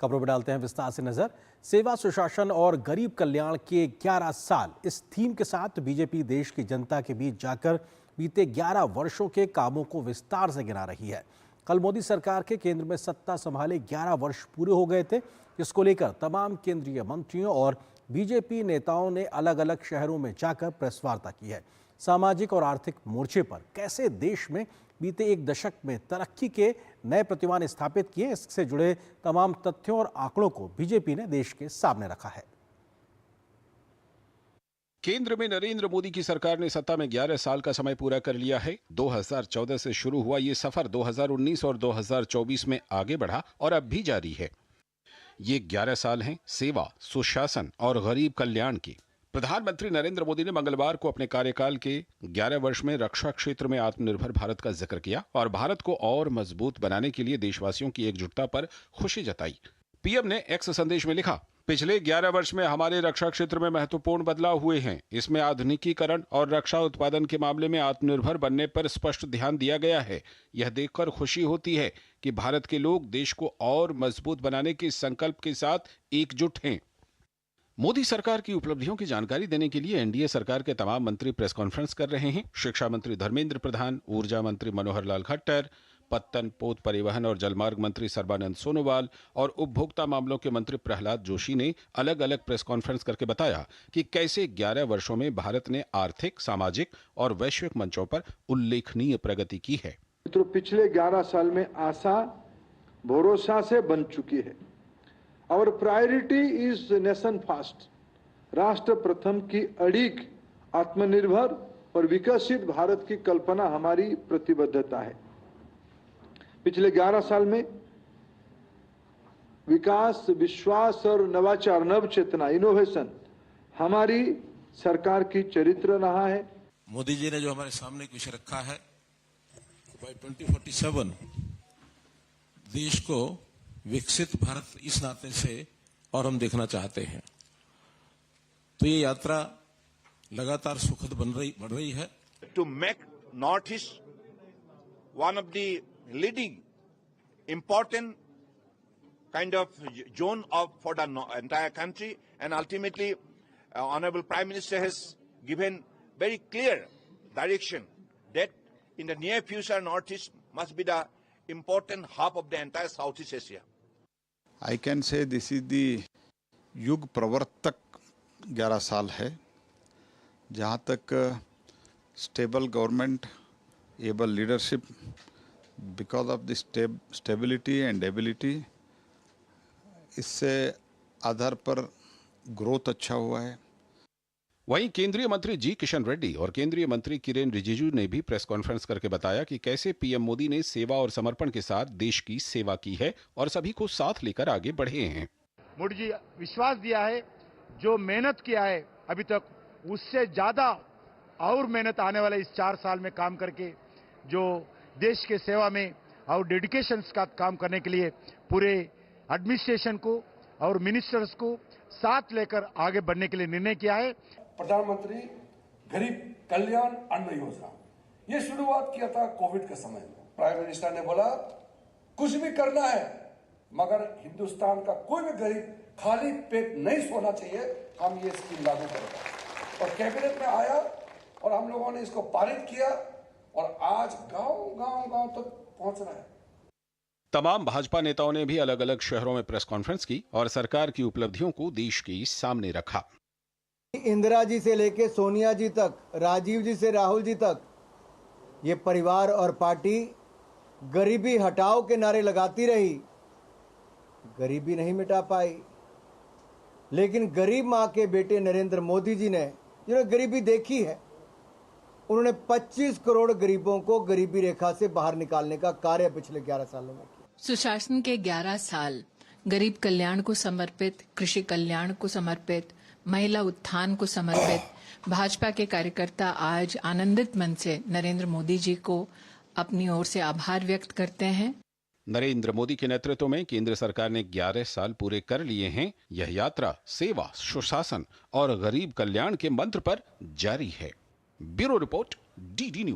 खबरों में डालते हैं विस्तार से नजर। सेवा, सुशासन और गरीब कल्याण के 11 साल, इस थीम के साथ बीजेपी देश की जनता के बीच जाकर बीते 11 वर्षों के कामों को विस्तार से गिना रही है। कल मोदी सरकार के केंद्र में सत्ता संभाले 11 वर्ष पूरे हो गए थे, जिसको लेकर तमाम केंद्रीय मंत्रियों और बीजेपी नेताओं ने अलग अलग शहरों में जाकर प्रेस वार्ता की है। सामाजिक और आर्थिक मोर्चे पर कैसे देश में बीते एक दशक में तरक्की के नए प्रतिमान स्थापित किए, इससे जुड़े तमाम तथ्यों और आंकड़ों को बीजेपी ने देश के सामने रखा है। केंद्र में नरेंद्र मोदी की सरकार ने सत्ता में 11 साल का समय पूरा कर लिया है। 2014 से शुरू हुआ ये सफर 2019 और 2024 में आगे बढ़ा और अब भी जारी है। ये 11 साल हैं सेवा, सुशासन और गरीब कल्याण की। प्रधानमंत्री नरेंद्र मोदी ने मंगलवार को अपने कार्यकाल के 11 वर्ष में रक्षा क्षेत्र में आत्मनिर्भर भारत का जिक्र किया और भारत को और मजबूत बनाने के लिए देशवासियों की एकजुटता पर खुशी जताई। पीएम ने एक्स संदेश में लिखा, पिछले 11 वर्ष में हमारे रक्षा क्षेत्र में महत्वपूर्ण बदलाव हुए हैं। इसमें आधुनिकीकरण और रक्षा उत्पादन के मामले में आत्मनिर्भर बनने पर स्पष्ट ध्यान दिया गया है। यह देखकर खुशी होती है कि भारत के लोग देश को और मजबूत बनाने के संकल्प के साथ एकजुट हैं। मोदी सरकार की उपलब्धियों की जानकारी देने के लिए एनडीए सरकार के तमाम मंत्री प्रेस कॉन्फ्रेंस कर रहे हैं। शिक्षा मंत्री धर्मेंद्र प्रधान, ऊर्जा मंत्री मनोहर लाल खट्टर, पत्तन, पोत, परिवहन और जलमार्ग मंत्री सर्बानंद सोनोवाल और उपभोक्ता मामलों के मंत्री प्रहलाद जोशी ने अलग अलग प्रेस कॉन्फ्रेंस करके बताया कि कैसे 11 वर्षों में भारत ने आर्थिक, सामाजिक और वैश्विक मंचों पर उल्लेखनीय प्रगति की है। तो पिछले 11 साल में आशा भरोसा से बन चुकी है। और प्रायोरिटी इज नेशन फर्स्ट, राष्ट्र प्रथम की अड़िग आत्मनिर्भर और विकसित भारत की कल्पना हमारी प्रतिबद्धता है। पिछले 11 साल में विकास, विश्वास और नवाचार, नव चेतना, इनोवेशन हमारी सरकार की चरित्र रहा है। मोदी जी ने जो हमारे सामने एक विषय रखा है, बाय 2047 देश को विकसित भारत इस नाते से और हम देखना चाहते हैं। तो ये यात्रा लगातार सुखद बढ़ रही है। To make north east one of the leading important kind of zone for the entire country, and ultimately Honorable Prime Minister has given very clear direction that in the near future Northeast must be the important hub of the entire Southeast Asia. I can say this is the युग प्रवर्तक 11 साल है, जहाँ तक stable government, able leadership, because of the stability and ability, इससे आधार पर growth अच्छा हुआ है। वहीं केंद्रीय मंत्री जी किशन रेड्डी और केंद्रीय मंत्री किरेन रिजिजू ने भी प्रेस कॉन्फ्रेंस करके बताया कि कैसे पीएम मोदी ने सेवा और समर्पण के साथ देश की सेवा की है और सभी को साथ लेकर आगे बढ़े हैं। मोदी जी विश्वास दिया है, जो मेहनत किया है अभी तक उससे ज्यादा और मेहनत आने वाले इस 4 साल में काम करके, जो देश के सेवा में और डेडिकेशन का काम करने के लिए पूरे एडमिनिस्ट्रेशन को और मिनिस्टर्स को साथ लेकर आगे बढ़ने के लिए निर्णय किया है। प्रधानमंत्री गरीब कल्याण अन्न योजना, ये शुरुआत किया था कोविड के समय में। प्राइम मिनिस्टर ने बोला कुछ भी करना है मगर हिंदुस्तान का कोई भी गरीब खाली पेट नहीं सोना चाहिए, हम ये स्कीम लागू करेंगे। और कैबिनेट में आया और हम लोगों ने इसको पारित किया और आज गांव तक पहुंच रहा है। तमाम भाजपा नेताओं ने भी अलग अलग शहरों में प्रेस कॉन्फ्रेंस की और सरकार की उपलब्धियों को देश के सामने रखा। इंदिरा जी से लेके सोनिया जी तक, राजीव जी से राहुल जी तक, ये परिवार और पार्टी गरीबी हटाओ के नारे लगाती रही, गरीबी नहीं मिटा पाई। लेकिन गरीब मां के बेटे नरेंद्र मोदी जी ने, जिन्होंने गरीबी देखी है, उन्होंने 25 करोड़ गरीबों को गरीबी रेखा से बाहर निकालने का कार्य पिछले 11 सालों में किया। सुशासन के 11 साल गरीब कल्याण को समर्पित, कृषि कल्याण को समर्पित, महिला उत्थान को समर्पित। भाजपा के कार्यकर्ता आज आनंदित मन से नरेंद्र मोदी जी को अपनी ओर से आभार व्यक्त करते हैं। नरेंद्र मोदी के नेतृत्व में केंद्र सरकार ने 11 साल पूरे कर लिए हैं। यह यात्रा सेवा, सुशासन और गरीब कल्याण के मंत्र पर जारी है। Bureau report, DD news.